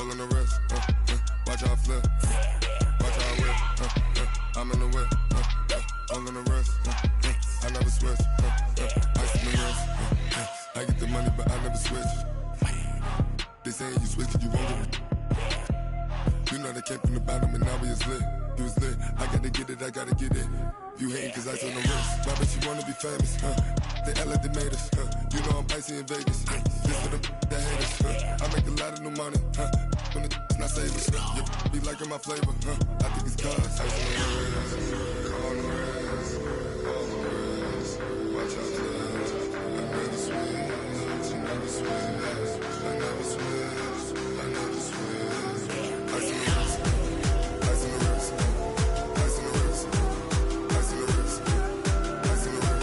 all on the wrist. Watch how I flip. Watch how I whip. I'm in the whip. All on the wrist. I never switch. Ice in the wrist. I get the money, but I never switch. They saying you switch, you won't get it. You know they came from the bottom and now we is lit. You was lit. I gotta get it, I gotta get it. You hating cause ice on the wrist. Why bet you wanna be famous, They act like they made us, You know I'm icy in Vegas, This for the that hate us, I make a lot of new money, When it's not savers, You be liking my flavor, I think it's cause ice on the wrist. On the wrist, on the wrist. Watch out for this. I never switch, I never switch. I never switch, I never switch. Ice on the wrist, ice on the wrist. Ice on the wrist, ice on the wrist. Ice on the wrist,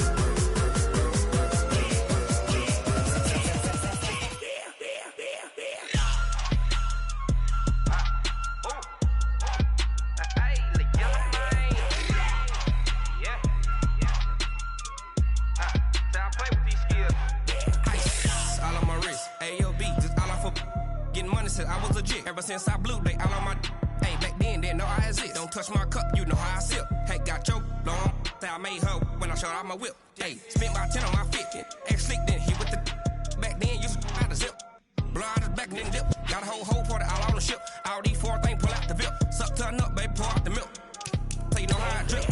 I was legit ever since I blew. They all on my hey back then didn't know I exist. Don't touch my cup, you know how I sip. Hey, got your long say I made her when I showed out my whip. Hey, spent my 10 on my 50. Ex slick then hit with the back then used to out the zip. Blow out his back and then dip. Got a whole party all on the ship. All these 4 things pull out the VIP. Suck to a nut, baby, pour out the milk. So you know how I drip.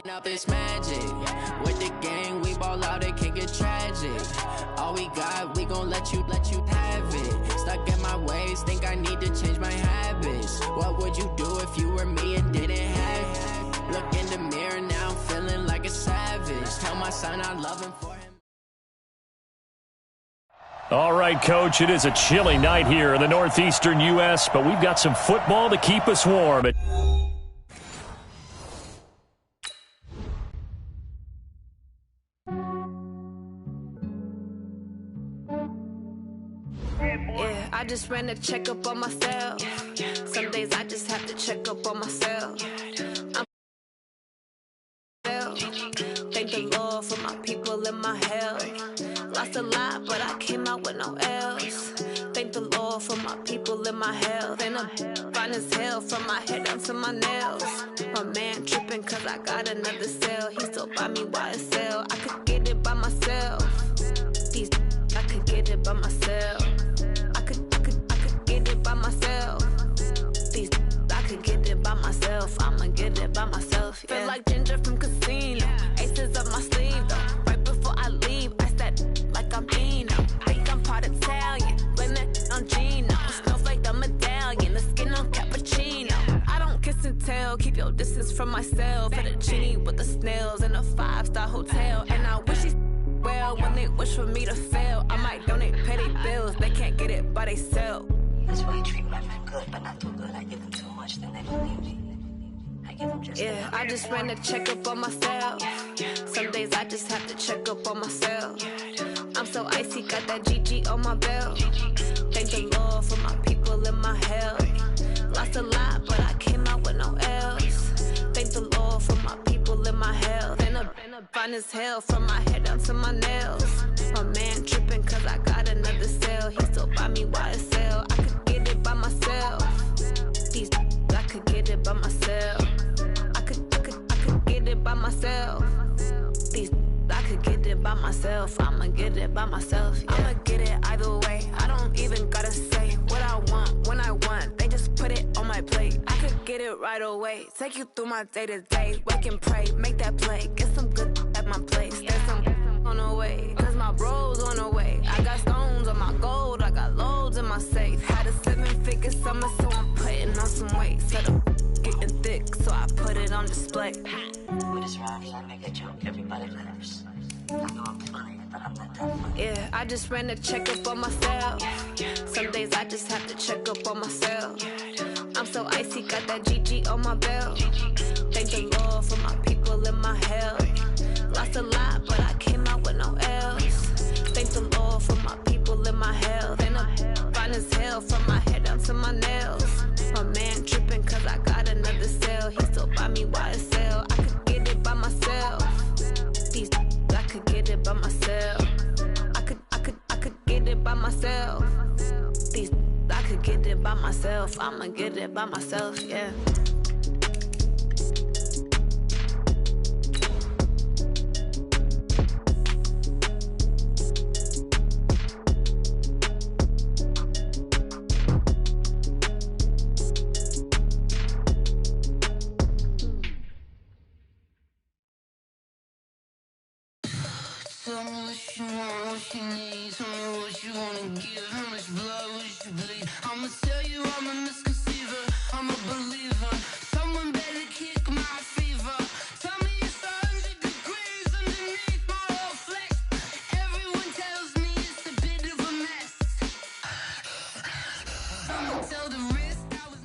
Up this magic with the gang, we ball out, it can get tragic. All we got, we gon' let you have it. Stuck in my ways, think I need to change my habits. What would you do if you were me and didn't have it? Look in the mirror now, I'm feeling like a savage. Tell my son I love him for him. All right, Coach, it is a chilly night here in the northeastern U.S., but we've got some football to keep us warm. I just ran a checkup on myself. Some days I just have to check up on myself. Thank the Lord for my people and my health. Lost a lot, but I came out with no L's. Thank the Lord for my people and my health. And I'm fine as hell from my head down to my nails. My man tripping cause I got another cell. He still buy me YSL. I could get it by myself. These I could get it by myself. I could get it by myself. These I could get it by myself. I'ma get it by myself. Yeah. Feel like Ginger from Casino. Aces up my sleeve though. Right before I leave, I said like I'm Dino. Think I'm part Italian. Blame that on Gino. Snowflake the medallion. The skin on cappuccino. I don't kiss and tell. Keep your distance from myself. At a genie with the snails in a 5-star hotel. And I wish he's well when they wish for me to fail. I might donate petty bills. They can't get it by they sell. That's why you treat my men good, but not too good. I give them too much, then they believe me. I give them just enough. I just ran a checkup on myself. Some days I just have to check up on myself. I'm so icy, got that GG on my belt. Thank the Lord for my people and my health. Lost a lot, but I came out with no L's. Thank the Lord for my people and my health. And I'm fine as hell from my head down to my nails. My man tripping cause I got another cell. He still buy me YSL. I could get it by myself. it by myself. I could get it by myself. I could get it by myself. I'ma get it by myself. Yeah. I'ma get it either way. I don't even gotta say what I want when I want. They just put it on my plate. I could get it right away. Take you through my day to day. Wake and pray, make that play. Get some good at my place. There's some on the way, cause my bro's on the way. I got stones on my gold. I got loads in my safe. Had a 7-figure summer, so I'm putting on some weight. Set up getting thick, so I put it on display. With this rhyme, I make a joke, everybody laughs. I know I'm funny, but I'm not that funny. Yeah, I just ran a checkup on myself. Some days I just have to check up on myself. I'm so icy, got that GG on my belt. Thank the Lord for my people in my health. Lost a lot, but I came out with no else. Thank the Lord for my people in my health. And I'm fine as hell from my head down to my nails. My man tripping cause I got another sale. He still buy me YSL. I could get it by myself. I could get it by myself. I could get it by myself. I could get it by myself. I'ma get it by myself, yeah. Tell me what you want, what you need. Tell me what you wanna give. How much blood would you bleed? I'ma tell you I'm a misconceiver. I'm a believer. Someone better kick my fever. Tell me it's 100 degrees underneath my whole flesh. Everyone tells me it's a bit of a mess. I'ma tell the risk I was.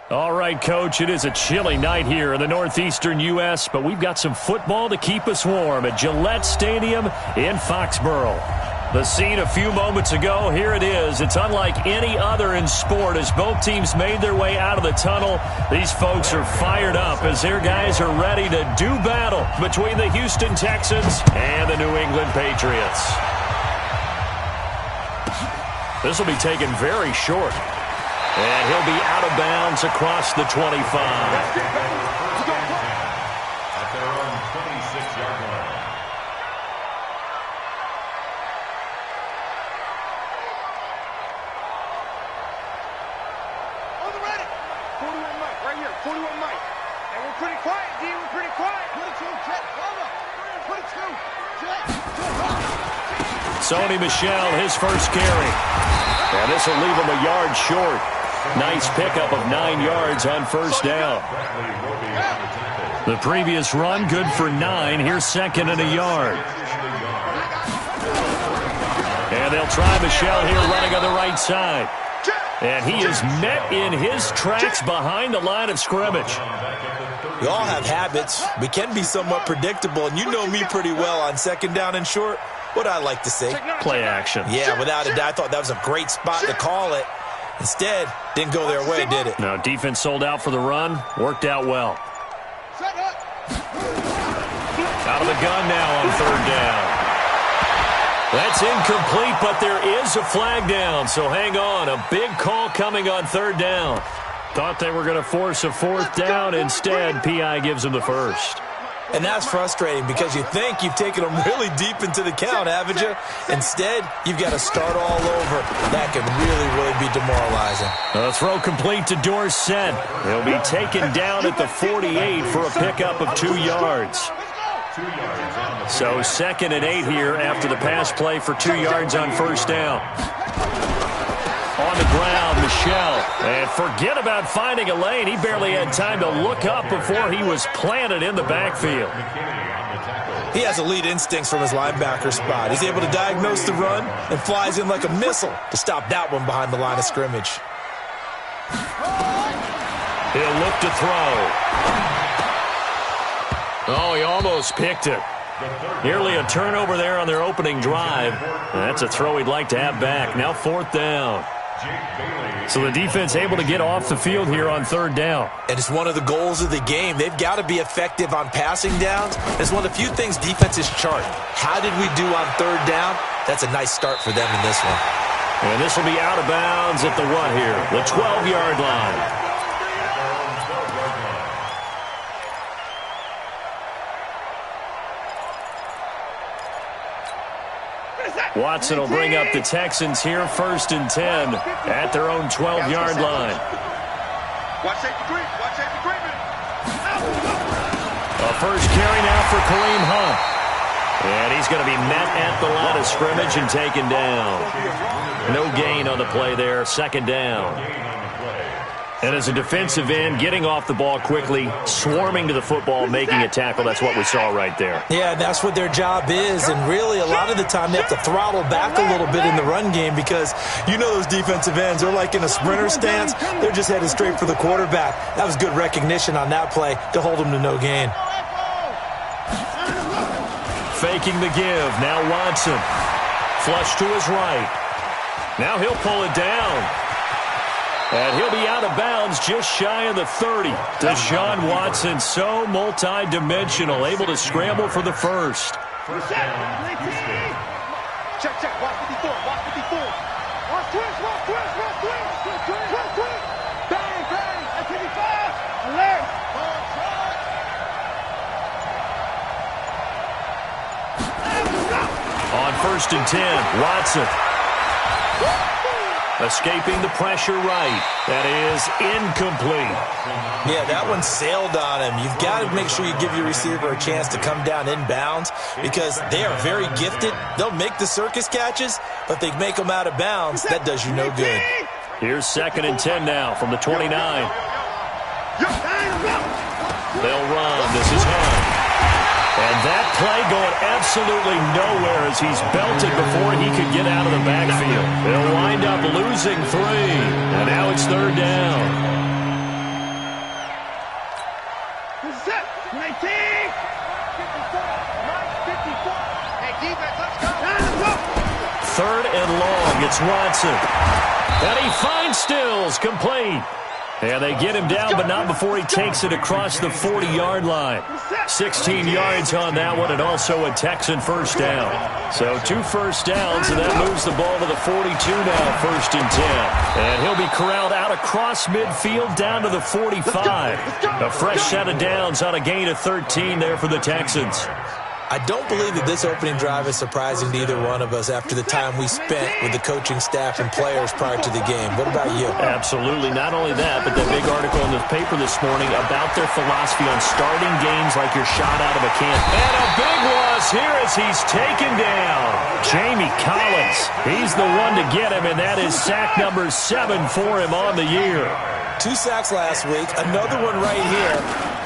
All right, Coach, it is a chilly night here in the northeastern U.S., but we've got some football to keep us warm at Gillette Stadium in Foxborough. The scene a few moments ago, here it is. It's unlike any other in sport as both teams made their way out of the tunnel. These folks are fired up as their guys are ready to do battle between the Houston Texans and the New England Patriots. This will be taken very short. And he'll be out of bounds across the 25. At their own 26-yard line. On the ready. 41 Mike, right here. 41 Mike. And we're pretty quiet, D. We're pretty quiet. 22, Jet. Over. 22. Jet. Sony Michel, his first carry. And this will leave him a yard short. Nice pickup of 9 yards on first down. The previous run, good for 9. Here's second and a yard. And they'll try Michel here running on the right side. And he is met in his tracks behind the line of scrimmage. We all have habits. We can be somewhat predictable, and you know me pretty well on second down and short. What I like to say? Play action. Yeah, without a doubt, I thought that was a great spot to call it. Instead, didn't go their way, did it? No, defense sold out for the run. Worked out well. Out of the gun now on third down. That's incomplete, but there is a flag down, so hang on. A big call coming on third down. Thought they were going to force a fourth down. Instead, P.I. gives them the first. And that's frustrating because you think you've taken them really deep into the count, haven't you? Instead, you've got to start all over. That can really be demoralizing. A throw complete to Dorsett. He'll be taken down at the 48 for a pickup of 2 yards. So 2nd and 8 here after the pass play for 2 yards on first down. On the ground, Michel. And forget about finding a lane. He barely had time to look up before he was planted in the backfield. He has elite instincts from his linebacker spot. He's able to diagnose the run and flies in like a missile to stop that one behind the line of scrimmage. He'll look to throw. Oh, he almost picked it. Nearly a turnover there on their opening drive. That's a throw he'd like to have back. Now 4th down. So the defense able to get off the field here on third down. And it's one of the goals of the game. They've got to be effective on passing downs. It's one of the few things defenses chart. How did we do on third down? That's a nice start for them in this one. And this will be out of bounds at the 1 here, the 12-yard line. Watson will bring up the Texans here, 1st and 10 at their own 12-yard line. A first carry now for Kareem Hunt. And he's going to be met at the line of scrimmage and taken down. No gain on the play there, 2nd down. And as a defensive end, getting off the ball quickly, swarming to the football, making a tackle, that's what we saw right there. Yeah, that's what their job is, and really a lot of the time they have to throttle back a little bit in the run game because you know those defensive ends, they're like in a sprinter stance, they're just headed straight for the quarterback. That was good recognition on that play to hold them to no gain. Faking the give, now Watson. Flush to his right. Now he'll pull it down. And he'll be out of bounds just shy of the 30. Deshaun Watson, so multi-dimensional, able to scramble for the first. Check, watch 54, watch 54. Watch twist. Bang, at 55. Alert. On 1st and 10, Watson. Escaping the pressure right. That is incomplete. Yeah, that one sailed on him. You've got to make sure you give your receiver a chance to come down inbounds because they are very gifted. They'll make the circus catches, but they make them out of bounds. That does you no good. Here's 2nd and 10 now from the 29. They'll run. This is Hunt. And that play going absolutely nowhere as he's belted before he could get out of the backfield. They'll wind up losing 3. And now it's 3rd down. 3rd and long. It's Watson. And he finds Stills, complete. And they get him down, but not before he takes it across the 40-yard line. 16 yards on that one, and also a Texan first down. So 2 first downs, and that moves the ball to the 42 now, 1st and 10. And he'll be corralled out across midfield down to the 45. A fresh set of downs on a gain of 13 there for the Texans. I don't believe that this opening drive is surprising to either one of us after the time we spent with the coaching staff and players prior to the game. What about you? Absolutely. Not only that, but that big article in the paper this morning about their philosophy on starting games like you're shot out of a can. And a big loss here as he's taken down. Jamie Collins. He's the one to get him, and that is sack number 7 for him on the year. 2 sacks last week, another one right here.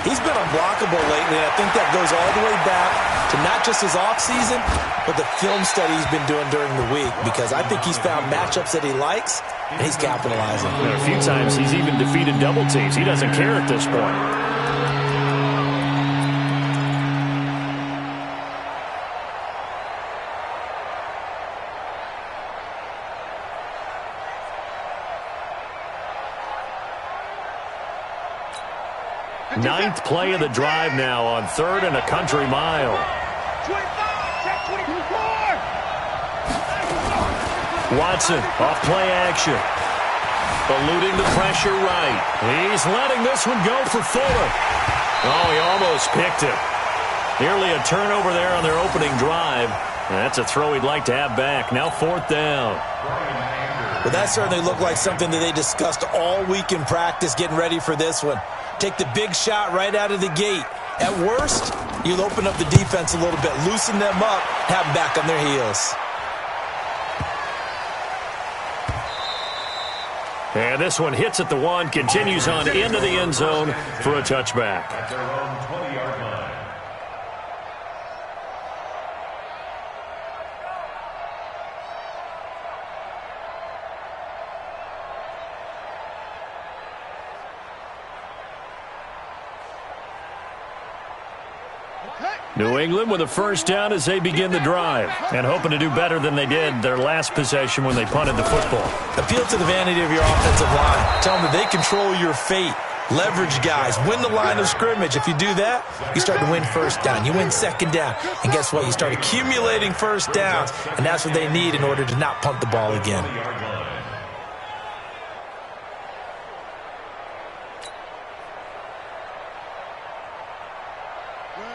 He's been unblockable lately, and I think that goes all the way back to not just his offseason, but the film study he's been doing during the week, because I think he's found matchups that he likes, and he's capitalizing. A few times he's even defeated double teams. He doesn't care at this point. Ninth play of the drive now on 3rd and a country mile. 25, check 24. Watson off play action. Eluding the pressure right. He's letting this one go for Fuller. Oh, he almost picked it. Nearly a turnover there on their opening drive. And that's a throw he'd like to have back. Now 4th down. Well, that certainly looked like something that they discussed all week in practice getting ready for this one. Take the big shot right out of the gate. At worst, you'll open up the defense a little bit, loosen them up, have them back on their heels. And this one hits at the 1, continues on into the end zone for a touchback. At their own 20-yard line. New England with a first down as they begin the drive, and hoping to do better than they did their last possession when they punted the football. Appeal to the vanity of your offensive line. Tell them that they control your fate. Leverage guys. Win the line of scrimmage. If you do that, you start to win first down. You win second down. And guess what? You start accumulating first downs. And that's what they need in order to not punt the ball again.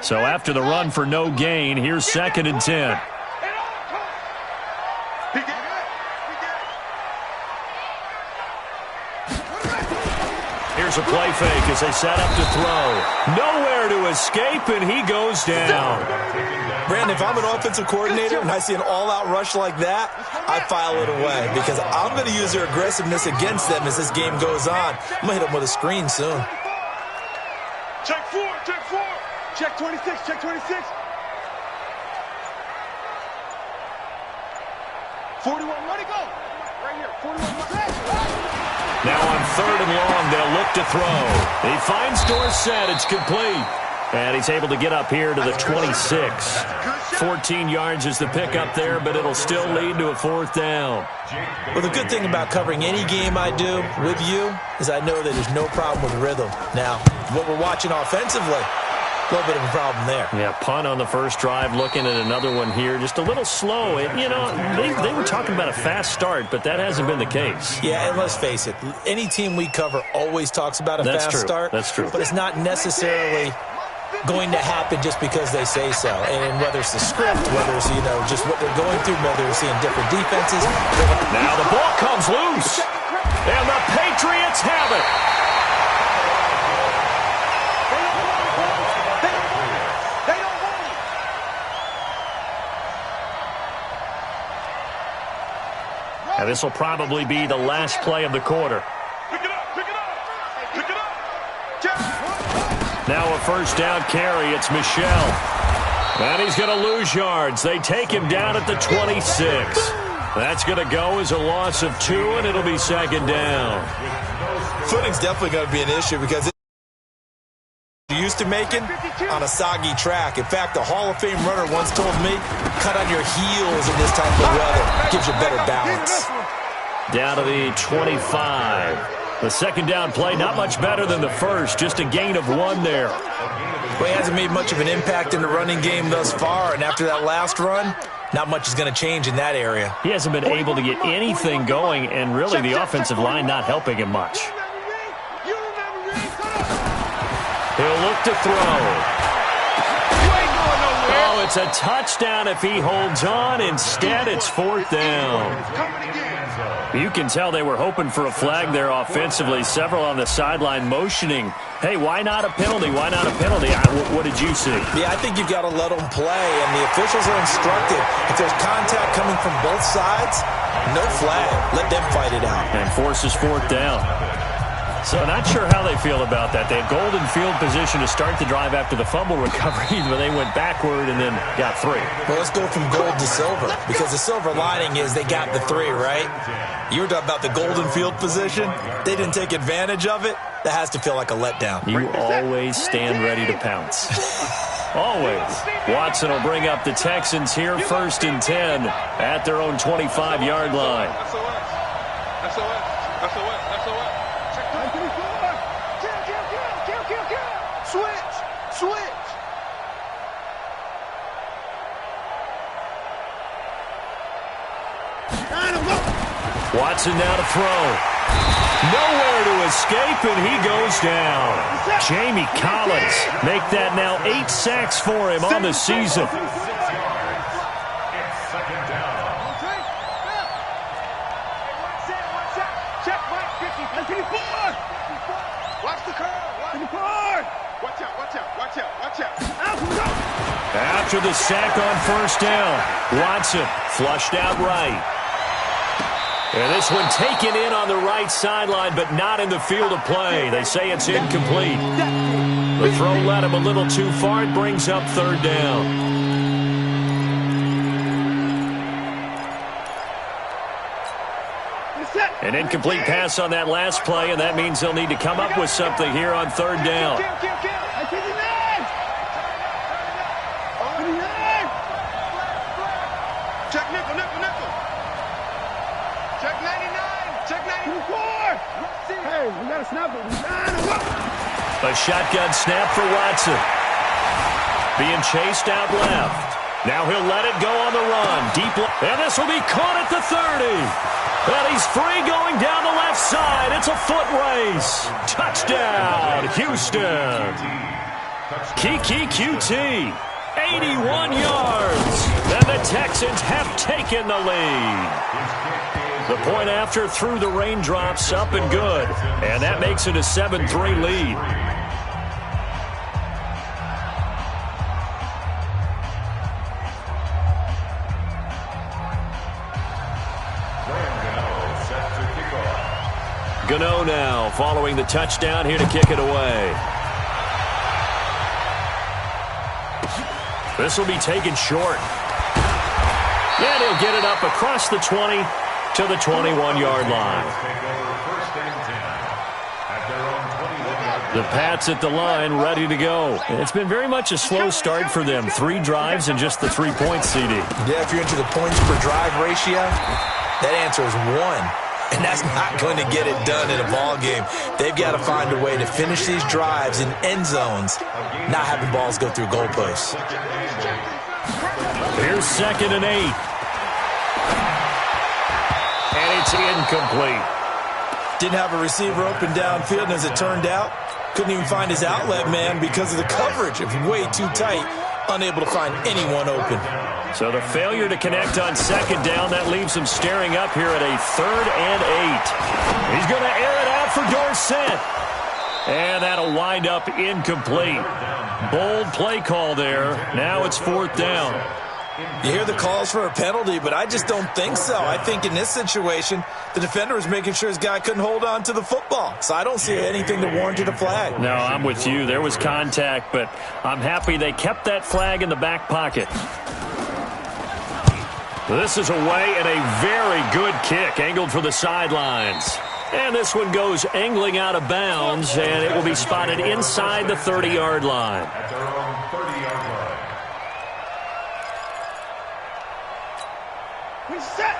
So after the run for no gain, here's 2nd and 10. Here's a play fake as they set up to throw. Nowhere to escape, and he goes down. Brandon, if I'm an offensive coordinator and I see an all-out rush like that, I file it away because I'm going to use their aggressiveness against them as this game goes on. I'm going to hit them with a screen soon. Check 4, check 4. Check 26, check 26. 41, let it go. Right here, 41. Now on 3rd and long, they'll look to throw. He finds Dorsett. It's complete. And he's able to get up here to the 26. 14 yards is the pickup there, but it'll still lead to a 4th down. Well, the good thing about covering any game I do with you is I know that there's no problem with rhythm. Now, what we're watching offensively, a little bit of a problem there. Yeah, punt on the first drive, looking at another one here. Just a little slow. You know, they were talking about a fast start, but that hasn't been the case. Yeah, and let's face it, any team we cover always talks about a fast start. That's true. But it's not necessarily going to happen just because they say so. And whether it's the script, whether it's, you know, just what they're going through, whether they're seeing different defenses. Now the ball comes loose. And the Patriots have it. And this will probably be the last play of the quarter. Pick it up, pick it up, pick it up. Now a first down carry. It's Michel. And he's going to lose yards. They take him down at the 26. That's going to go as a loss of 2, and it'll be 2nd down. Footing's definitely going to be an issue because you're used to making on a soggy track. In fact, a Hall of Fame runner once told me, cut on your heels in this type of weather. Gives you better balance. Down to the 25. The 2nd down play, not much better than the first. Just a gain of 1 there. Well, he hasn't made much of an impact in the running game thus far, and after that last run, not much is going to change in that area. He hasn't been able to get anything going, and really the offensive line not helping him much. He'll look to throw. Oh, it's a touchdown if he holds on. Instead, it's 4th down. You can tell they were hoping for a flag there offensively. Several on the sideline motioning. Hey, why not a penalty? Why not a penalty? What did you see? Yeah, I think you've got to let them play, and the officials are instructed. If there's contact coming from both sides, no flag. Let them fight it out. And forces 4th down. So not sure how they feel about that. They had golden field position to start the drive after the fumble recovery, but they went backward and then got 3. Well, let's go from gold to silver, because the silver lining is they got the 3, right? You were talking about the golden field position. They didn't take advantage of it. That has to feel like a letdown. You always stand ready to pounce. Always. Watson will bring up the Texans here, 1st and 10 at their own 25-yard line. Watson now to throw. Nowhere to escape, and he goes down. Jamie Collins make that now 8 sacks for him on the season. After the sack on 1st down, Watson flushed out right. And this one taken in on the right sideline, but not in the field of play. They say it's incomplete. The throw led him a little too far. It brings up 3rd down. An incomplete pass on that last play, and that means they'll need to come up with something here on 3rd down. Check nickel, nickel, nickel. Check 99. Check 94. Hey, we got to snap it. A shotgun snap for Watson. Being chased out left. Now he'll let it go on the run. Deep left. And this will be caught at the 30. And he's free going down the left side. It's a foot race. Touchdown, Houston. Kiki QT. 81 yards. And the Texans have taken the lead. The point after through the raindrops, up and good. And that makes it a 7-3 lead. Gano now following the touchdown here to kick it away. This will be taken short. And he'll get it up across the 20 to the 21-yard line. The Pats at the line, ready to go. It's been very much a slow start for them. 3 drives and just the 3 points, CD. Yeah, if you're into the points per drive ratio, that answer is 1. And that's not going to get it done in a ball game. They've got to find a way to finish these drives in end zones, not having balls go through goalposts. Here's 2nd and 8. And it's incomplete. Didn't have a receiver open downfield, and as it turned out, couldn't even find his outlet man because of the coverage. It was way too tight, unable to find anyone open. So the failure to connect on 2nd down, that leaves him staring up here at a 3rd and 8. He's going to air it out for Dorsett. And that'll wind up incomplete. Bold play call there. Now it's 4th down. You hear the calls for a penalty, but I just don't think so. I think in this situation, the defender was making sure his guy couldn't hold on to the football. So I don't see anything that warranted a flag. No, I'm with you. There was contact, but I'm happy they kept that flag in the back pocket. This is away and a very good kick, angled for the sidelines. And this one goes angling out of bounds, and it will be spotted inside the 30-yard line. At their own 30-yard line.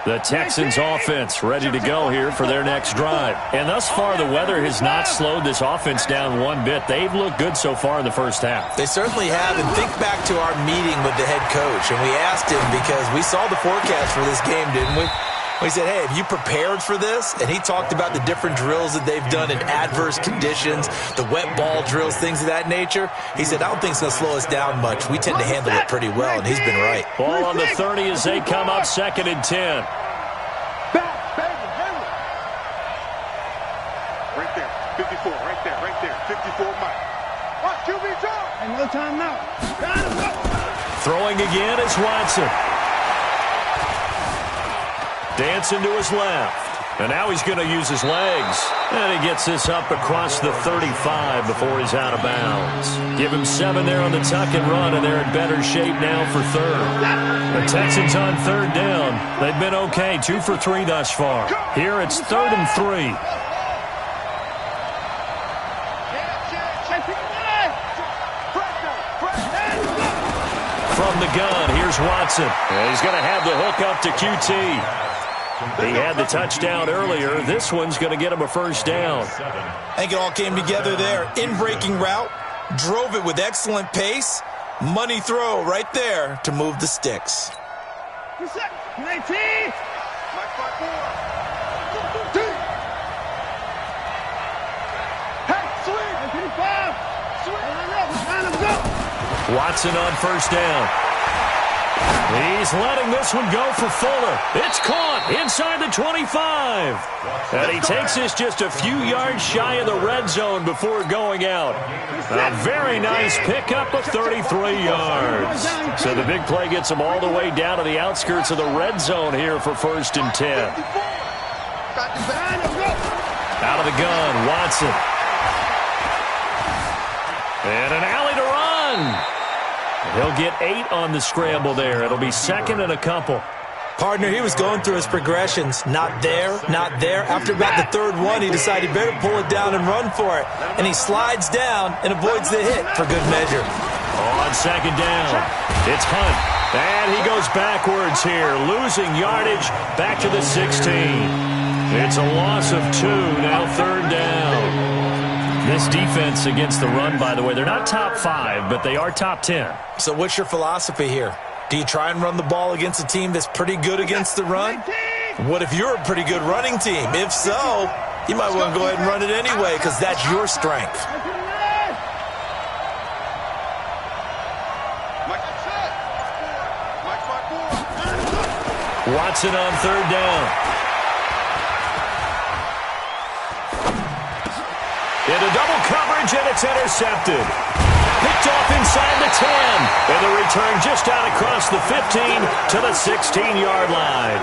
The Texans offense ready to go here for their next drive. And thus far, the weather has not slowed this offense down one bit. They've looked good so far in the first half. They certainly have. And think back to our meeting with the head coach. And we asked him, because we saw the forecast for this game, didn't we? We said, hey, have you prepared for this? And he talked about the different drills that they've done in adverse conditions, the wet ball drills, things of that nature. He said, I don't think it's going to slow us down much. We tend to handle it pretty well, and he's been right. Ball on the 30 as they come up 2nd and 10. Right there, 54, right there, 54 Mike. Watch QB draw. And no time now. Throwing again is Watson. Dancing to his left. And now he's going to use his legs. And he gets this up across the 35 before he's out of bounds. Give him 7 there on the tuck and run, and they're in better shape now for 3rd. The Texans on 3rd down. They've been okay, 2 for 3 thus far. Here it's 3rd and 3. From the gun, here's Watson. And he's going to have the hook up to QT. He had the touchdown earlier. This one's going to get him a 1st down. I think it all came together there. In-breaking route, drove it with excellent pace. Money throw right there to move the sticks. 19. Watson on 1st down. He's letting this one go for Fuller. It's caught inside the 25. And he takes this just a few yards shy of the red zone before going out. A very nice pickup of 33 yards. So the big play gets him all the way down to the outskirts of the red zone here for 1st and 10. Out of the gun, Watson. And an alley to run. He'll get 8 on the scramble there. It'll be 2nd and a couple. Partner, he was going through his progressions. Not there, not there. After about the 3rd one, he decided he better pull it down and run for it. And he slides down and avoids the hit for good measure. On 2nd down, it's Hunt. And he goes backwards here, losing yardage back to the 16. It's a loss of 2, now third down. This defense against the run, by the way, they're not top 5, but they are top 10. So what's your philosophy here? Do you try and run the ball against a team that's pretty good against the run? What if you're a pretty good running team? If so, you might want to go ahead and run it anyway because that's your strength. Watson on third down. Into double coverage, and it's intercepted. Picked off inside the 10. And the return just out across the 15 to the 16-yard line.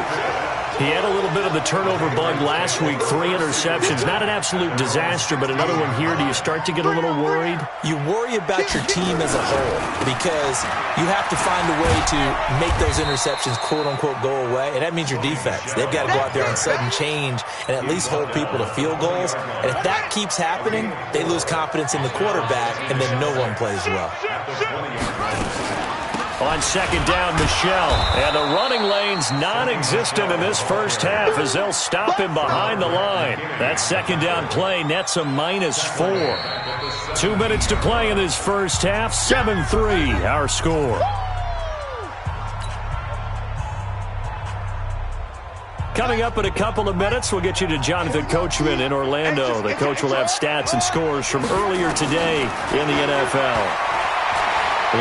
He had a little bit of the turnover bug last week, 3 interceptions. Not an absolute disaster, but another one here. Do you start to get a little worried? You worry about your team as a whole because you have to find a way to make those interceptions, quote-unquote, go away, and that means your defense. They've got to go out there on sudden change and at least hold people to field goals. And if that keeps happening, they lose confidence in the quarterback, and then no one plays well. On second down, Michel. And the running lane's non-existent in this first half as they'll stop him behind the line. That second down play nets a -4. 2 minutes to play in this first half. 7-3, our score. Coming up in a couple of minutes, we'll get you to Jonathan Coachman in Orlando. The coach will have stats and scores from earlier today in the NFL.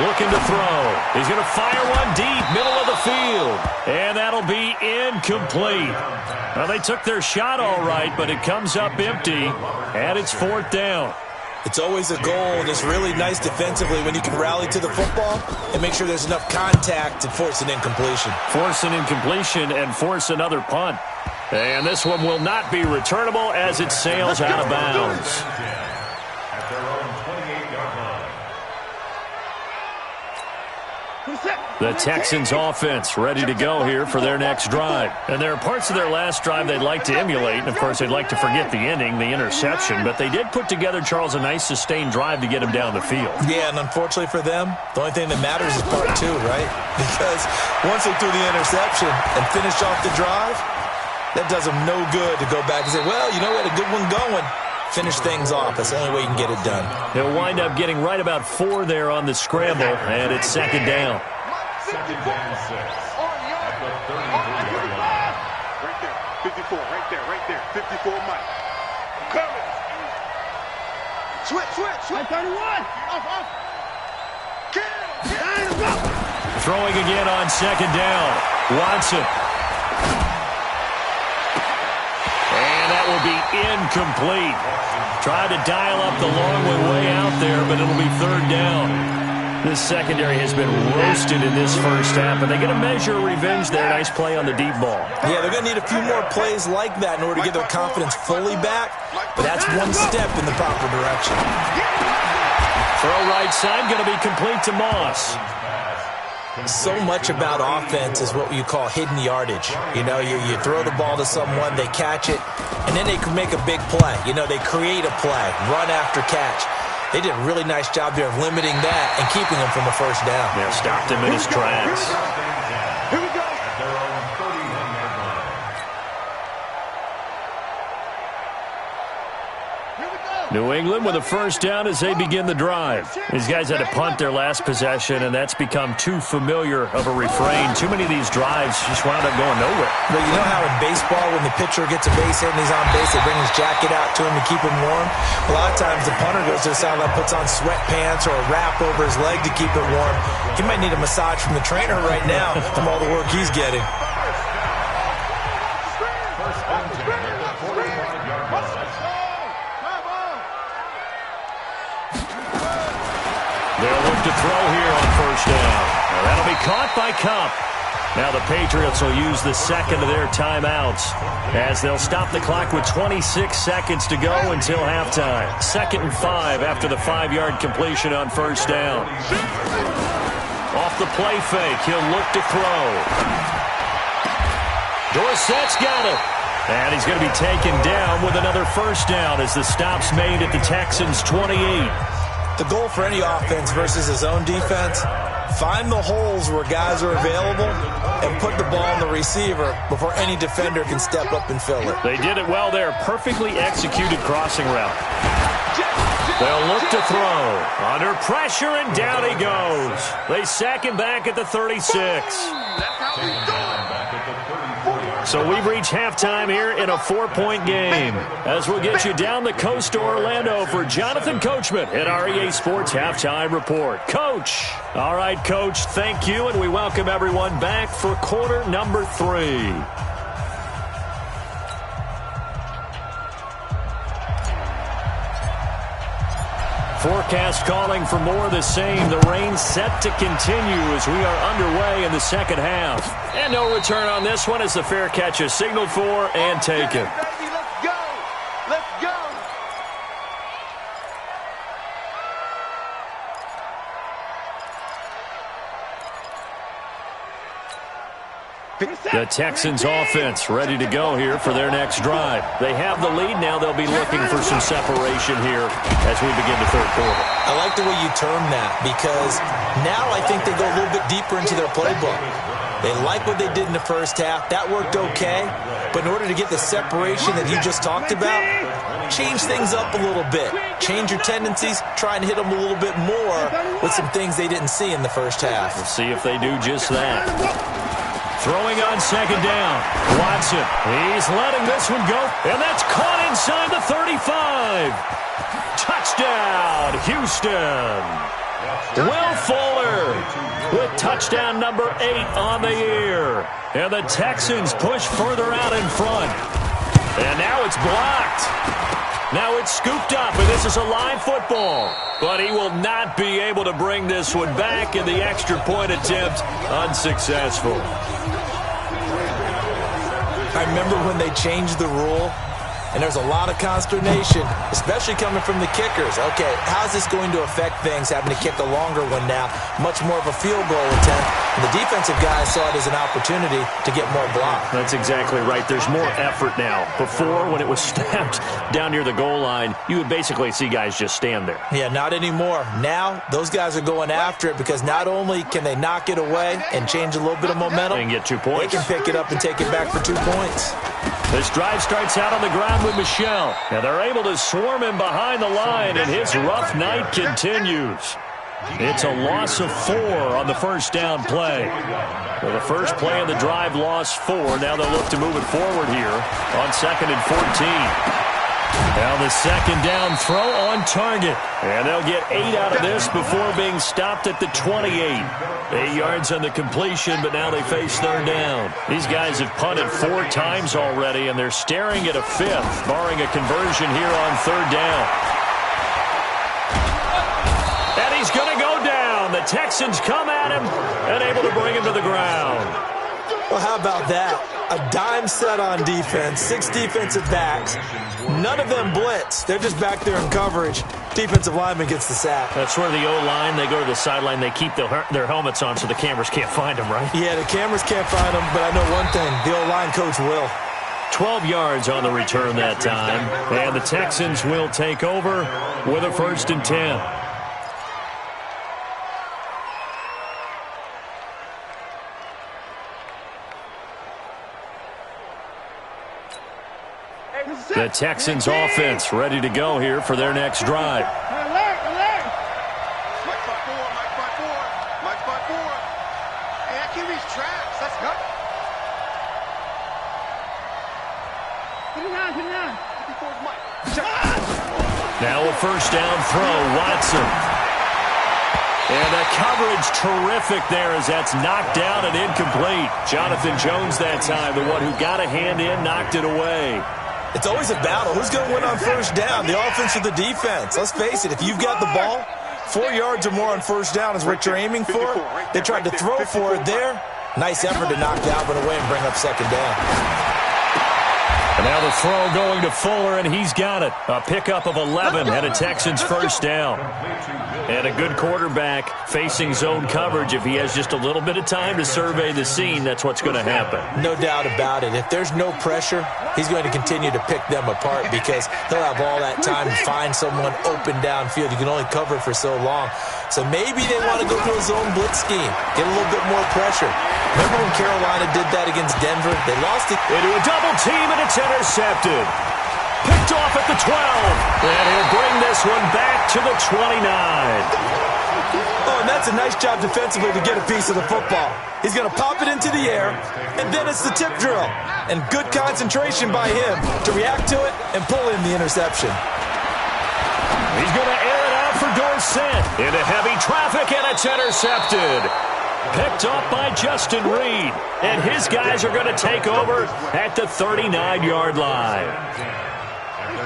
Looking to throw. He's going to fire one deep, middle of the field. And that'll be incomplete. Well, they took their shot all right, but it comes up empty, and it's 4th down. It's always a goal, and it's really nice defensively when you can rally to the football and make sure there's enough contact to force an incompletion. Force an incompletion and force another punt. And this one will not be returnable as it sails out of bounds. The Texans offense ready to go here for their next drive. And there are parts of their last drive they'd like to emulate. And, of course, they'd like to forget the ending, the interception. But they did put together, Charles, a nice sustained drive to get him down the field. Yeah, and unfortunately for them, the only thing that matters is part 2, right? Because once they threw the interception and finished off the drive, that does them no good to go back and say, well, you know, we had a good one going. Finish things off. That's the only way you can get it done. They'll wind up getting right about 4 there on the scramble, and it's second down. Second down 6. At the 33-yard line. Right there. 54. Right there. 54 Mike. Coming. Switch. 31. Off. Throwing again on second down. Watson. And that will be incomplete. Tried to dial up the long way out there, but it'll be third down. This secondary has been roasted in this first half, but they get a measure of revenge there. Nice play on the deep ball. Yeah, they're going to need a few more plays like that in order to get their confidence fully back, but that's one step in the proper direction. Throw right side, going to be complete to Moss. So much about offense is what you call hidden yardage. You know, you throw the ball to someone, they catch it, and then they can make a big play. You know, they create a play, run after catch. They did a really nice job there of limiting that and keeping him from the first down. Yeah, stopped him in his tracks. Here we go. New England with a first down as they begin the drive. These guys had to punt their last possession, and that's become too familiar of a refrain. Too many of these drives just wound up going nowhere. But you know how in baseball, when the pitcher gets a base hit and he's on base, they bring his jacket out to him to keep him warm? A lot of times the punter goes to the sideline, puts on sweatpants or a wrap over his leg to keep it warm. He might need a massage from the trainer right now from all the work he's getting. They'll look to throw here on first down. Now that'll be caught by Kupp. Now the Patriots will use the second of their timeouts as they'll stop the clock with 26 seconds to go until halftime. 2nd and 5 after the 5-yard completion on first down. Off the play fake, he'll look to throw. Dorsett's got it. And he's going to be taken down with another first down as the stop's made at the Texans' 28. The goal for any offense versus his own defense Find the holes where guys are available and put the ball on the receiver before any defender can step up and fill it. They did it well there. Perfectly executed crossing route. They'll look to throw. Under pressure, and down he goes. They sack him back at the 36. So we've reached halftime here in a 4-point game. As we'll get you down the coast to Orlando for Jonathan Coachman at our EA Sports Halftime Report. Coach. All right, Coach, thank you, and we welcome everyone back for quarter number 3. Forecast calling for more of the same. The rain set to continue as we are underway in the second half. And no return on this one as the fair catch is signaled for and taken. Let's go! Let's go! The Texans offense ready to go here for their next drive. They have the lead now. They'll be looking for some separation here as we begin the third quarter. I like the way you term that because now I think they go a little bit deeper into their playbook. They like what they did in the first half. That worked okay. But in order to get the separation that you just talked about, change things up a little bit. Change your tendencies. Try and hit them a little bit more with some things they didn't see in the first half. We'll see if they do just that. Throwing on second down. Watson. He's letting this one go. And that's caught inside the 35. Touchdown, Houston. Will Fuller with touchdown number 8 on the year. And the Texans push further out in front. And now it's blocked. Now it's scooped up, and this is a live football. But he will not be able to bring this one back, and the extra point attempt unsuccessful. I remember when they changed the rule, and there's a lot of consternation, especially coming from the kickers. Okay, how's this going to affect things, having to kick a longer one now? Much more of a field goal attempt. And the defensive guys saw it as an opportunity to get more block. That's exactly right. There's more effort now. Before, when it was snapped down near the goal line, you would basically see guys just stand there. Yeah, not anymore. Now, those guys are going after it because not only can they knock it away and change a little bit of momentum, and get 2 points. They can pick it up and take it back for 2 points. This drive starts out on the ground with Michel. And they're able to swarm him behind the line, and his rough night continues. It's a loss of 4 on the first down play. Well, the first play of the drive lost 4. Now they'll look to move it forward here on 2nd and 14. Now the second down throw on target. And they'll get 8 out of this before being stopped at the 28. 8 yards on the completion, but now they face third down. These guys have punted 4 times already, and they're staring at a 5th, barring a conversion here on third down. And he's going to go down. The Texans come at him and able to bring him to the ground. Well, how about that? A dime set on defense, 6 defensive backs. None of them blitz. They're just back there in coverage. Defensive lineman gets the sack. That's where the O-line, they go to the sideline, they keep their helmets on so the cameras can't find them, right? Yeah, the cameras can't find them, but I know one thing. The O-line coach will. 12 yards on the return that time. And the Texans will take over with a 1st and 10. The Texans offense ready to go here for their next drive. Alert, alert! Mike by 4. Hey, I can reach tracks. Let's go. Put it on. Now a first down throw, Watson. And the coverage terrific there as that's knocked down and incomplete. Jonathan Jones that time, the one who got a hand in, knocked it away. It's always a battle. Who's going to win on first down, the offense or the defense? Let's face it, if you've got the ball, 4 yards or more on first down is what you're aiming for. They tried to throw for it there. Nice effort to knock Dalvin away and bring up second down. And now the throw going to Fuller, and he's got it. A pickup of 11 and a Texans first down. And a good quarterback facing zone coverage. If he has just a little bit of time to survey the scene, that's what's going to happen. No doubt about it. If there's no pressure, he's going to continue to pick them apart because he'll have all that time to find someone open downfield. You can only cover for so long. So maybe they want to go to a zone blitz scheme, get a little bit more pressure. Remember when Carolina did that against Denver? They lost it. Into a double team, and it's intercepted. Picked off at the 12. And he'll bring this one back to the 29. Oh, and that's a nice job defensively to get a piece of the football. He's going to pop it into the air, and then it's the tip drill. And good concentration by him to react to it and pull in the interception. He's going to air it out for Dorsett. Into heavy traffic, and it's intercepted. Picked off by Justin Reed. And his guys are going to take over at the 39-yard line.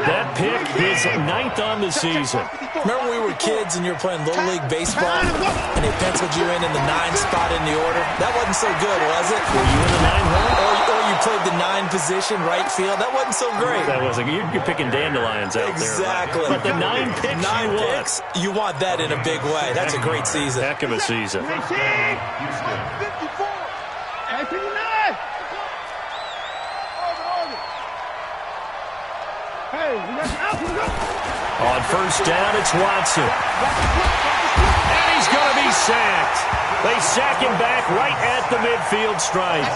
That pick is 9th on the season. Remember when we were kids and you were playing Little League Baseball and they penciled you in the 9 spot in the order? That wasn't so good, was it? Were you in the 9 hole? Or you played the 9 position, right field? That wasn't so great. That wasn't. You're picking dandelions out exactly. there. Right? But the 9 picks, you want that in a big way. That's a great season. Heck of a season. On first down, it's Watson. And he's going to be sacked. They sack him back right at the midfield stripe.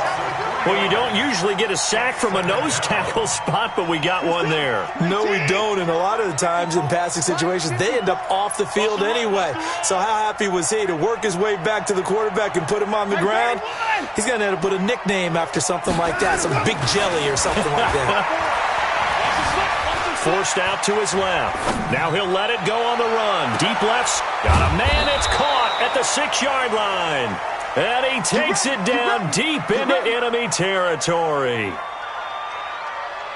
Well, you don't usually get a sack from a nose tackle spot, but we got one there. No, we don't. And a lot of the times in passing situations, they end up off the field anyway. So how happy was he to work his way back to the quarterback and put him on the ground? He's going to end up with a nickname after something like that, some Big Jelly or something like that. Forced out to his left. Now he'll let it go on the run. Deep left. Got a man. It's caught at the 6-yard line. And he takes it down deep into enemy territory.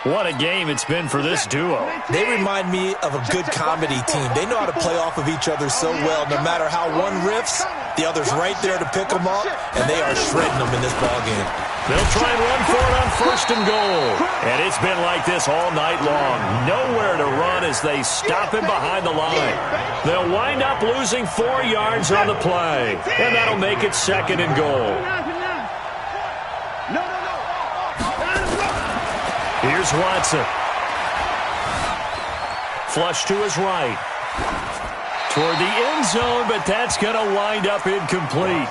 What a game it's been for this duo. They remind me of a good comedy team. They know how to play off of each other so well. No matter how one riffs, the other's right there to pick them up, and they are shredding them in this ballgame. They'll try and run for it on first and goal. And it's been like this all night long. Nowhere to run as they stop him behind the line. They'll wind up losing 4 yards on the play. And that'll make it second and goal. Here's Watson. Flush to his right. Toward the end zone, but that's going to wind up incomplete.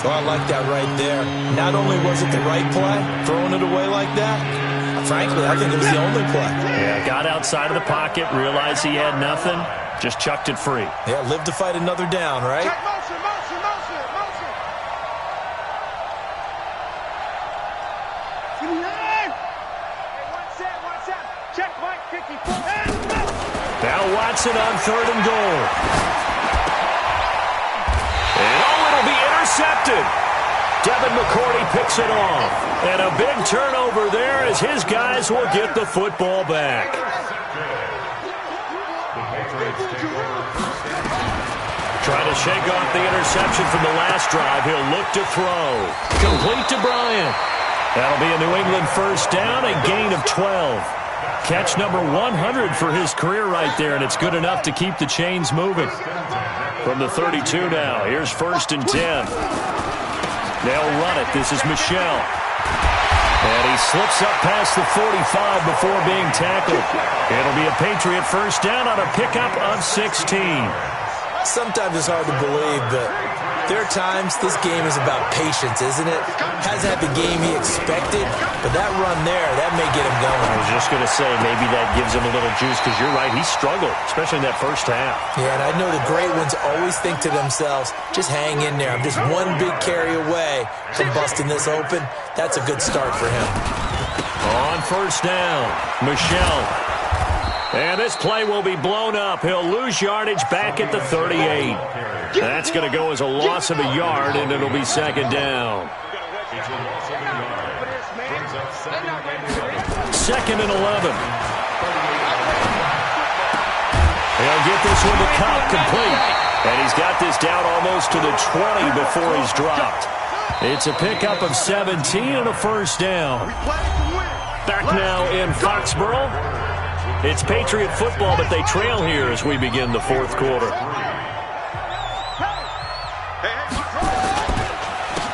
Oh, I like that right there. Not only was it the right play, throwing it away like that, frankly, I think it was the only play. Yeah, got outside of the pocket, realized he had nothing, just chucked it free. Yeah, live to fight another down, right? Now Watson on third and goal. And it'll be intercepted. Devin McCourty picks it off. And a big turnover there as his guys will get the football back. Trying to shake off the interception from the last drive. He'll look to throw. Complete to Bryant. That'll be a New England first down, a gain of 12. Catch number 100 for his career right there, and it's good enough to keep the chains moving. From the 32 now, here's first and 10. They'll run it. This is Michel. And he slips up past the 45 before being tackled. It'll be a Patriot first down on a pickup of 16. Sometimes it's hard to believe, but there are times this game is about patience, isn't it? Hasn't had the game he expected, but that run there, that may get him going. I was just going to say, maybe that gives him a little juice, because you're right, he struggled, especially in that first half. Yeah, and I know the great ones always think to themselves, just hang in there. I'm just one big carry away from busting this open. That's a good start for him. On first down, Michel. And this play will be blown up. He'll lose yardage back at the 38. That's going to go as a loss of a yard, and it'll be second down. Second and 11. He'll get this one to Cobb, complete. And he's got this down almost to the 20 before he's dropped. It's a pickup of 17 and a first down. Back now in Foxborough. It's Patriot football, but they trail here as we begin the fourth quarter.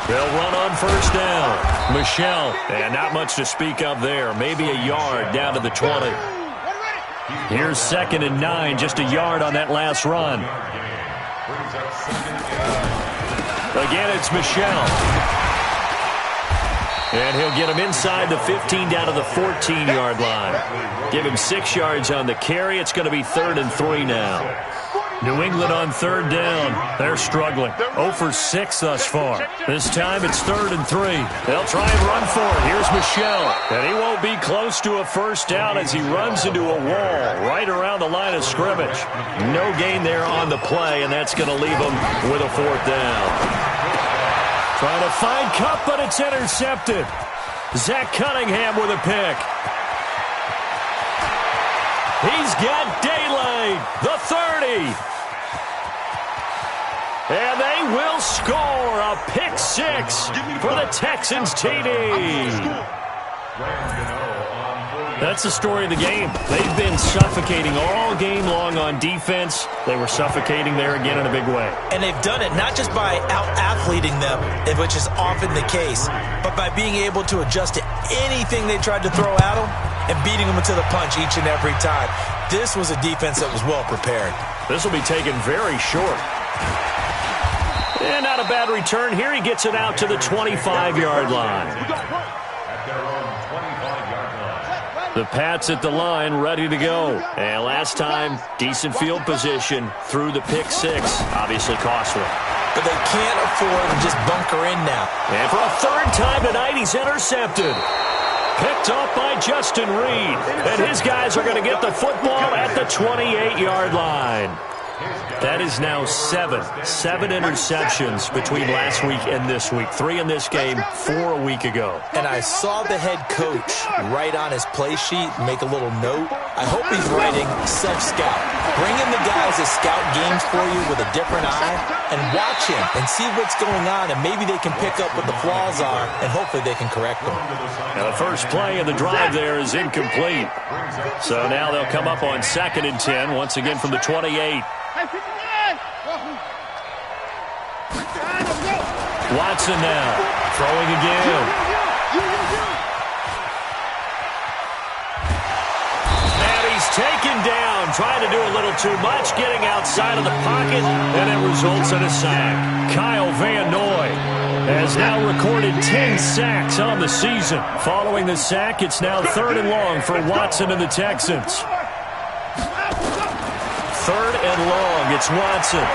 They'll run on first down. Michelle, and not much to speak of there. Maybe a yard down to the 20. Here's 2nd and 9, just a yard on that last run. Again, it's Michelle. And he'll get him inside the 15 down to the 14-yard line. Give him 6 yards on the carry. It's going to be 3rd and 3 now. New England on 3rd down. They're struggling. 0 for 6 thus far. This time it's 3rd and 3. They'll try and run for it. Here's Michelle. And he won't be close to a first down as he runs into a wall right around the line of scrimmage. No gain there on the play, and that's going to leave him with a 4th down. Trying to find Kupp, but it's intercepted. Zach Cunningham with a pick. He's got daylight, the 30. And they will score a pick 6 for the Texans TD. That's the story of the game. They've been suffocating all game long on defense. They were suffocating there again in a big way. And they've done it not just by out-athleting them, which is often the case, but by being able to adjust to anything they tried to throw at them and beating them to the punch each and every time. This was a defense that was well prepared. This will be taken very short. And not a bad return here. He gets it out to the 25-yard line. The Pats at the line, ready to go. And last time, decent field position through the pick 6. Obviously costly. But they can't afford to just bunker in now. And for a 3rd time tonight, he's intercepted. Picked off by Justin Reed. And his guys are going to get the football at the 28-yard line. That is now 7 interceptions between last week and this week. 3 in this game, 4 a week ago. And I saw the head coach write on his play sheet, make a little note. I hope he's writing self-scout. Bring in the guys that scout games for you with a different eye and watch him and see what's going on, and maybe they can pick up what the flaws are, and hopefully they can correct them. Now the first play of the drive there is incomplete. So now they'll come up on 2nd and 10, once again from the 28. Watson now, throwing again. And he's taken down, trying to do a little too much, getting outside of the pocket, and it results in a sack. Kyle Van Noy has now recorded 10 sacks on the season. Following the sack, it's now 3rd and long for Watson and the Texans. 3rd and long, it's Watson.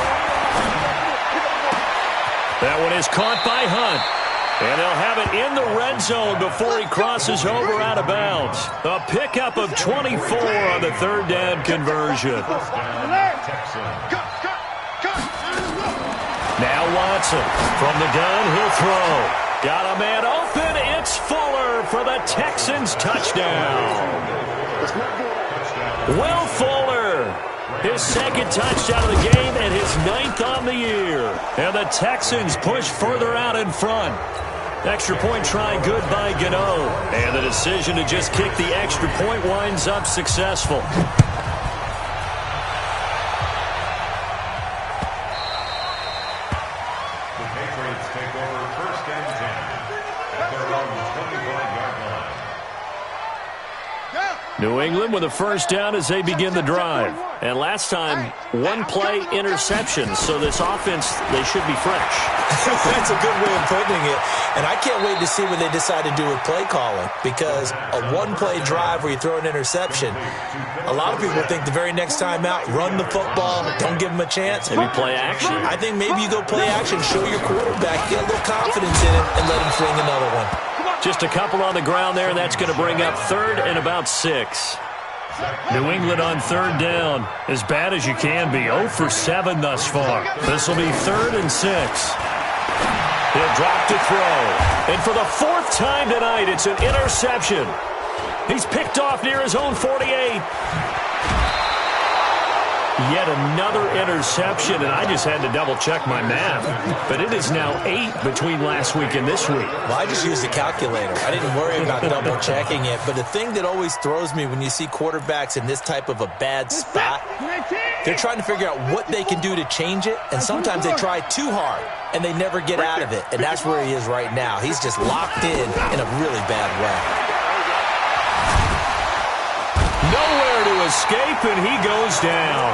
That one is caught by Hunt. And they'll have it in the red zone before he crosses over out of bounds. A pickup of 24 on the 3rd down conversion. Now Watson from the gun, he'll throw. Got a man open. It's Fuller for the Texans touchdown. Will Fuller. His 2nd touchdown of the game and his 9th on the year. And the Texans push further out in front. Extra point try good by Gano. And the decision to just kick the extra point winds up successful. The Patriots take over 1st and 10 at their own 25-yard line. New England with a first down as they begin the drive. And last time, 1 play interception. So this offense, they should be fresh. That's a good way of putting it. And I can't wait to see what they decide to do with play calling. Because a 1-play drive where you throw an interception, a lot of people think the very next time out, run the football, don't give them a chance. Maybe play action. I think maybe you go play action, show your quarterback, get a little confidence in it, and let him fling another one. Just a couple on the ground there, and that's going to bring up 3rd and about 6. New England on 3rd down. As bad as you can be. 0 for 7 thus far. This will be 3rd and 6. He'll drop to throw. And for the 4th time tonight, it's an interception. He's picked off near his own 48. Yet another interception, and I just had to double-check my math. But it is now 8 between last week and this week. Well, I just used a calculator. I didn't worry about double-checking it. But the thing that always throws me when you see quarterbacks in this type of a bad spot, they're trying to figure out what they can do to change it, and sometimes they try too hard, and they never get out of it. And that's where he is right now. He's just locked in a really bad way. Nowhere to escape, and he goes down.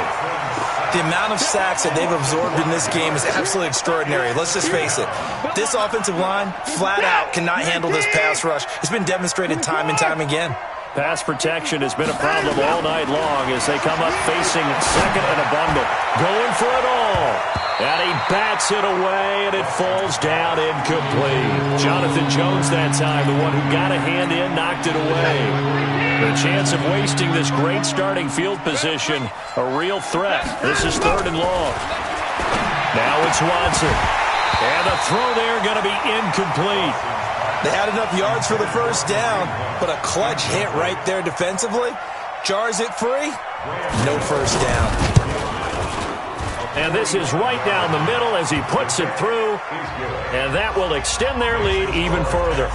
The amount of sacks that they've absorbed in this game is absolutely extraordinary. Let's just face it. This offensive line, flat out, cannot handle this pass rush. It's been demonstrated time and time again. Pass protection has been a problem all night long as they come up facing second and a bundle. Going for it all. And he bats it away, and it falls down incomplete. Jonathan Jones that time, the one who got a hand in, knocked it away. The chance of wasting this great starting field position, a real threat. This is 3rd and long. Now it's Watson. And the throw there going to be incomplete. They had enough yards for the first down, but a clutch hit right there defensively. Jars it free. No first down. And this is right down the middle as he puts it through. And that will extend their lead even further.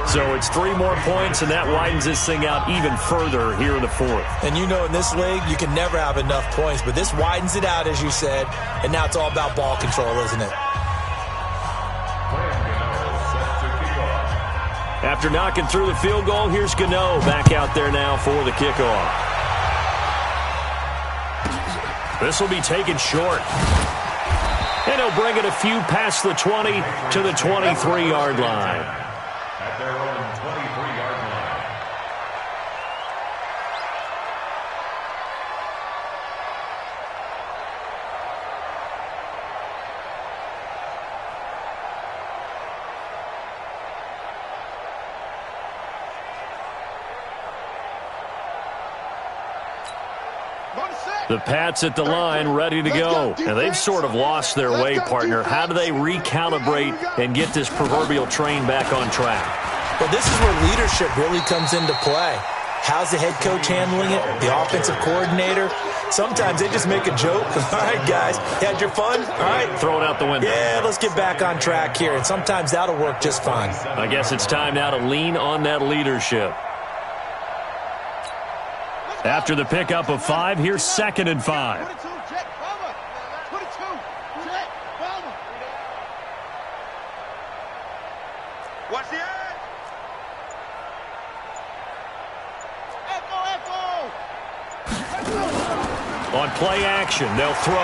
So it's 3 more points, and that widens this thing out even further here in the 4th. And you know in this league, you can never have enough points. But this widens it out, as you said. And now it's all about ball control, isn't it? After knocking through the field goal, here's Gano back out there now for the kickoff. This will be taken short. And he'll bring it a few past the 20 to the 23-yard line. At their own 23-yard line. The Pats at the line, ready to go. And they've sort of lost their way, partner. How do they recalibrate and get this proverbial train back on track? Well, this is where leadership really comes into play. How's the head coach handling it? The offensive coordinator? Sometimes they just make a joke. All right, guys, had your fun? All right. Throw it out the window. Yeah, let's get back on track here. And sometimes that'll work just fine. I guess it's time now to lean on that leadership. After the pickup of 5, here's 2nd and 5. Watch the edge. On play action, they'll throw.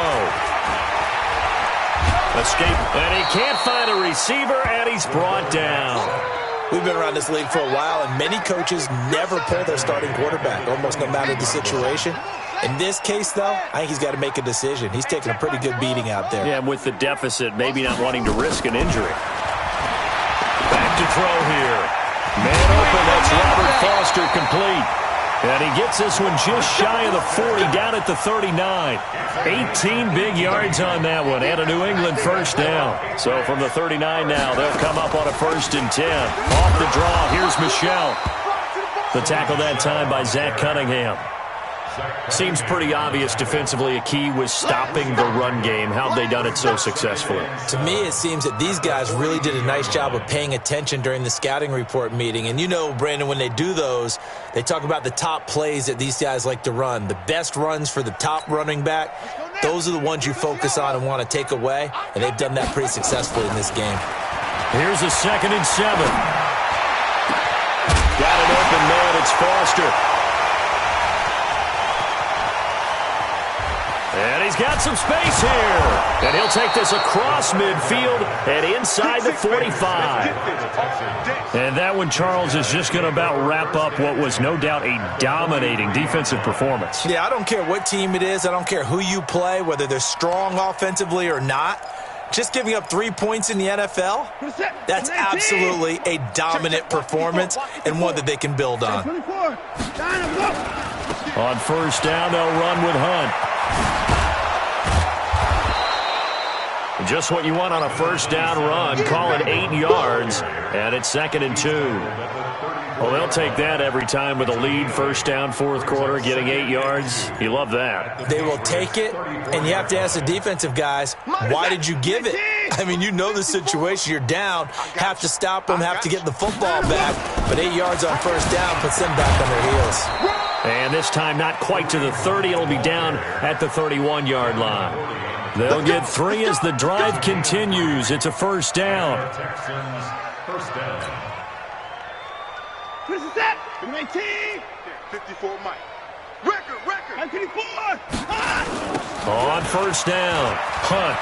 Escape, and he can't find a receiver, and he's brought down. We've been around this league for a while, and many coaches never pull their starting quarterback, almost no matter the situation. In this case, though, I think he's got to make a decision. He's taking a pretty good beating out there. Yeah, and with the deficit, maybe not wanting to risk an injury. Back to throw here. Man open, that's Robert Foster complete. And he gets this one just shy of the 40, down at the 39. 18 big yards on that one, and a New England first down. So from the 39 now, they'll come up on a 1st and 10. Off the draw, here's Michel. The tackle that time by Zach Cunningham. Seems pretty obvious defensively a key was stopping the run game. How have they done it so successfully? To me, it seems that these guys really did a nice job of paying attention during the scouting report meeting. And you know, Brandon, when they do those, they talk about the top plays that these guys like to run. The best runs for the top running back, those are the ones you focus on and want to take away. And they've done that pretty successfully in this game. Here's a 2nd and 7. Got it open man, it's Foster. And he's got some space here. And he'll take this across midfield and inside the 45. And that one, Charles, is just going to about wrap up what was no doubt a dominating defensive performance. Yeah, I don't care what team it is. I don't care who you play, whether they're strong offensively or not. Just giving up 3 points in the NFL, that's absolutely a dominant performance and one that they can build on. On 1st down, they'll run with Hunt. Just what you want on a first down run. Call it 8 yards, and it's 2nd and 2. Well, they'll take that every time with a lead, first down, fourth quarter, getting 8 yards. You love that. They will take it, and you have to ask the defensive guys, why did you give it? I mean, you know the situation. You're down, have to stop them, have to get the football back, but 8 yards on first down puts them back on their heels. And this time not quite to the 30. It'll be down at the 31-yard line. They'll get 3 as the drive continues. It's a first down. First down. What is that? 19. 54, Mike. Record. 54. On first down, Hunt.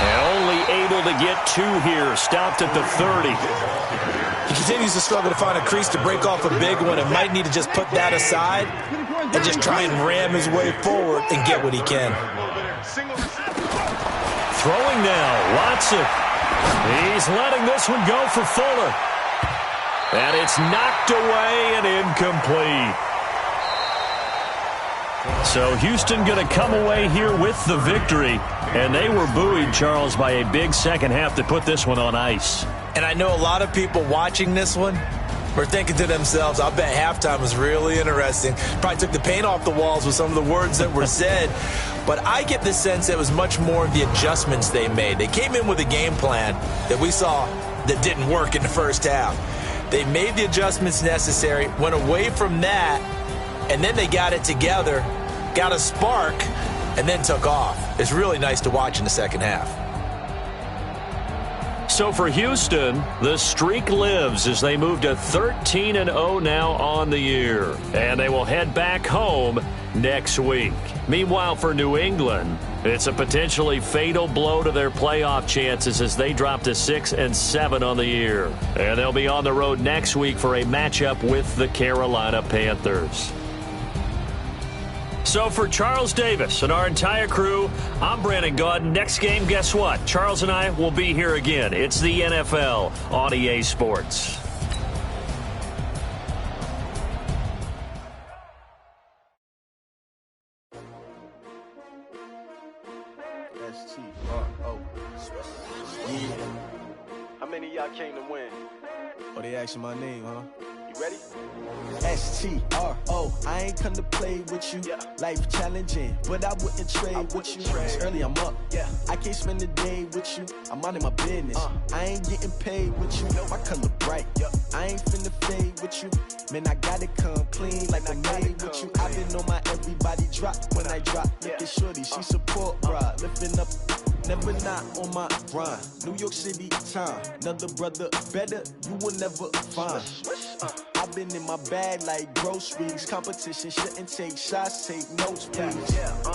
And only able to get 2 here. Stopped at the 30. He continues to struggle to find a crease to break off a big one and might need to just put that aside and just try and ram his way forward and get what he can. Throwing now, Watson. He's letting this one go for Fuller. And it's knocked away and incomplete. So Houston going to come away here with the victory. And they were buoyed, Charles, by a big second half that put this one on ice. And I know a lot of people watching this one were thinking to themselves, I bet halftime was really interesting. Probably took the paint off the walls with some of the words that were said. But I get the sense it was much more of the adjustments they made. They came in with a game plan that we saw that didn't work in the first half. They made the adjustments necessary, went away from that, and then they got it together, got a spark, and then took off. It's really nice to watch in the second half. So for Houston, the streak lives as they move to 13-0 now on the year. And they will head back home next week. Meanwhile, for New England, it's a potentially fatal blow to their playoff chances as they drop to 6-7 on the year. And they'll be on the road next week for a matchup with the Carolina Panthers. So for Charles Davis and our entire crew, I'm Brandon Gaudin. Next game, guess what? Charles and I will be here again. It's the NFL on EA Sports. S-T-R-O. Yeah. How many of y'all came to win? Oh, they asking my name, huh? You ready? S-T-R-O. I ain't come to play with you. Yeah. Life challenging, but I wouldn't trade with you. It's early, I'm up. Yeah. I can't spend the day with you. I'm minding my business. I ain't getting paid with you. My color bright. I ain't finna fade with you. Man, I gotta come clean like I'm made with you. I've been on my everybody drop when I drop. Look at shorty, she support, bruh. Lifting up. Never not on my grind. New York City time. Another brother better, you will never find. I've been in my bag like groceries. Competition shouldn't take shots, take notes, please.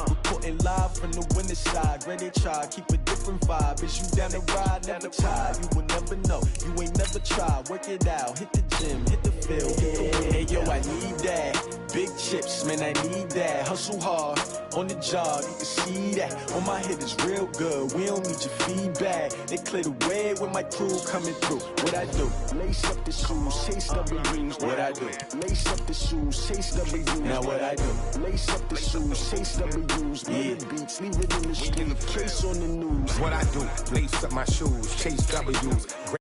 Reporting live from the winning side. Ready to try, keep a different vibe. Is you down the ride, never tired. You will never know, you ain't never tried. Work it out, hit the gym, hit the field, hit the win. Hey yo, I need that. Big chips, man, I need that. Hustle hard, on the job, you can see that. On my head is real good, we don't need your feedback. They clear the way with my crew coming through. What I do? Lace up the shoes, chase W's. What I do? Lace up the shoes, chase W's. Now what I do? Lace up the shoes, chase W's. Yeah. Beats, leave it in the street, case on the news. What I do? Lace up my shoes, chase W's.